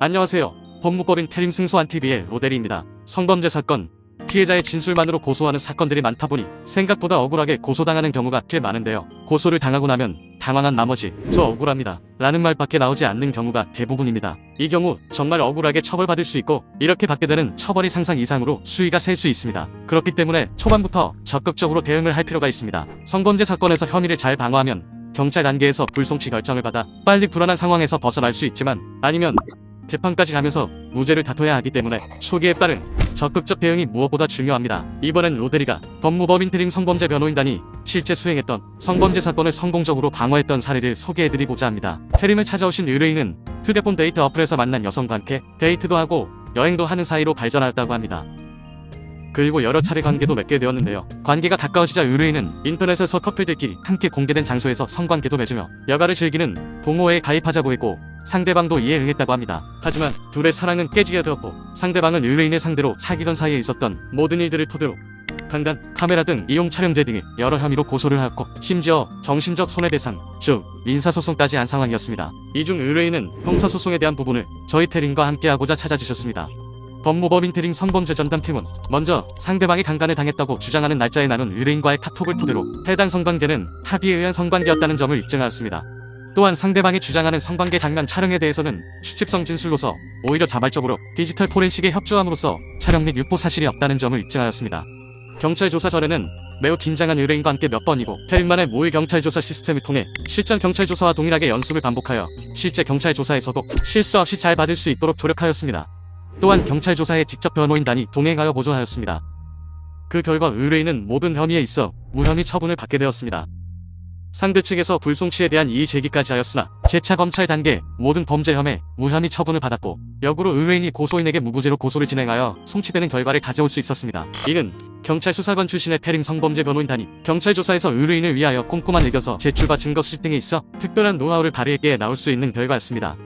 안녕하세요. 법무법인 태림 승소한TV의 로데리입니다. 성범죄 사건, 피해자의 진술만으로 고소하는 사건들이 많다 보니 생각보다 억울하게 고소당하는 경우가 꽤 많은데요. 고소를 당하고 나면 당황한 나머지 저 억울합니다 라는 말밖에 나오지 않는 경우가 대부분입니다. 이 경우 정말 억울하게 처벌받을 수 있고 이렇게 받게 되는 처벌이 상상 이상으로 수위가 셀 수 있습니다. 그렇기 때문에 초반부터 적극적으로 대응을 할 필요가 있습니다. 성범죄 사건에서 혐의를 잘 방어하면 경찰 단계에서 불송치 결정을 받아 빨리 불안한 상황에서 벗어날 수 있지만 아니면 재판까지 가면서 무죄를 다퉈야 하기 때문에 초기에 빠른 적극적 대응이 무엇보다 중요합니다. 이번엔 로데리가 법무법인 태림 성범죄 변호인단이 실제 수행했던 성범죄 사건을 성공적으로 방어했던 사례를 소개해드리고자 합니다. 태림을 찾아오신 의뢰인은 휴대폰 데이트 어플에서 만난 여성과 함께 데이트도 하고 여행도 하는 사이로 발전하였다고 합니다. 그리고 여러 차례 관계도 맺게 되었는데요. 관계가 가까워지자 의뢰인은 인터넷에서 커플들끼리 함께 공개된 장소에서 성관계도 맺으며 여가를 즐기는 동호회에 가입하자고 했고 상대방도 이에 응했다고 합니다. 하지만 둘의 사랑은 깨지게 되었고 상대방은 의뢰인을 상대로 사귀던 사이에 있었던 모든 일들을 토대로 강간, 카메라 등 이용 촬영죄 등의 여러 혐의로 고소를 하였고 심지어 정신적 손해배상, 즉 민사소송까지 한 상황이었습니다. 이 중 의뢰인은 형사소송에 대한 부분을 저희 태림과 함께하고자 찾아주셨습니다. 법무법인 태림 성범죄 전담팀은 먼저 상대방이 강간을 당했다고 주장하는 날짜에 나눈 의뢰인과의 카톡을 토대로 해당 성관계는 합의에 의한 성관계였다는 점을 입증하였습니다. 또한 상대방이 주장하는 성관계 장면 촬영에 대해서는 추측성 진술로서 오히려 자발적으로 디지털 포렌식에 협조함으로써 촬영 및 유포 사실이 없다는 점을 입증하였습니다. 경찰 조사 전에는 매우 긴장한 의뢰인과 함께 몇 번이고 태림만의 모의 경찰 조사 시스템을 통해 실전 경찰 조사와 동일하게 연습을 반복하여 실제 경찰 조사에서도 실수 없이 잘 받을 수 있도록 노력하였습니다. 또한 경찰 조사에 직접 변호인단이 동행하여 보조하였습니다. 그 결과 의뢰인은 모든 혐의에 있어 무혐의 처분을 받게 되었습니다. 상대 측에서 불송치에 대한 이의 제기까지 하였으나 재차 검찰 단계 모든 범죄 혐의 무혐의 처분을 받았고 역으로 의뢰인이 고소인에게 무구제로 고소를 진행하여 송치되는 결과를 가져올 수 있었습니다. 이는 경찰 수사관 출신의 태림 성범죄 변호인단이 경찰 조사에서 의뢰인을 위하여 꼼꼼한 일겨서 제출과 증거 수집 등에 있어 특별한 노하우를 발휘했기에 나올 수 있는 결과였습니다.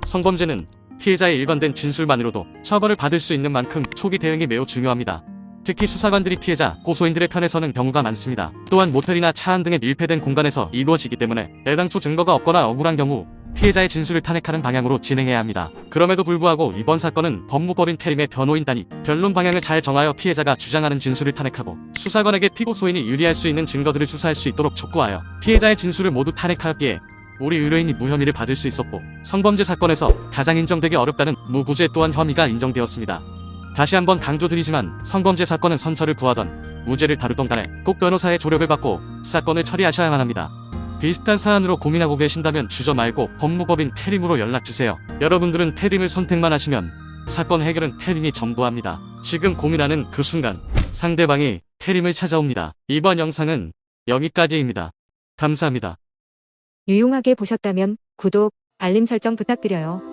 성범죄는 피해자의 일관된 진술만으로도 처벌을 받을 수 있는 만큼 초기 대응이 매우 중요합니다. 특히 수사관들이 피해자, 고소인들의 편에 서는 경우가 많습니다. 또한 모텔이나 차 안 등의 밀폐된 공간에서 이루어지기 때문에 애당초 증거가 없거나 억울한 경우 피해자의 진술을 탄핵하는 방향으로 진행해야 합니다. 그럼에도 불구하고 이번 사건은 법무법인 태림의 변호인단이 변론 방향을 잘 정하여 피해자가 주장하는 진술을 탄핵하고 수사관에게 피고소인이 유리할 수 있는 증거들을 수사할 수 있도록 촉구하여 피해자의 진술을 모두 탄핵하였기에 우리 의뢰인이 무혐의를 받을 수 있었고 성범죄 사건에서 가장 인정되기 어렵다는 무구제 또한 혐의가 인정되었습니다. 다시 한번 강조드리지만 성범죄 사건은 선처를 구하던 무죄를 다루던 간에 꼭 변호사의 조력을 받고 사건을 처리하셔야만 합니다. 비슷한 사안으로 고민하고 계신다면 주저 말고 법무법인 태림으로 연락주세요. 여러분들은 태림을 선택만 하시면 사건 해결은 태림이 전부합니다. 지금 고민하는 그 순간 상대방이 태림을 찾아옵니다. 이번 영상은 여기까지입니다. 감사합니다. 유용하게 보셨다면 구독, 알림 설정 부탁드려요.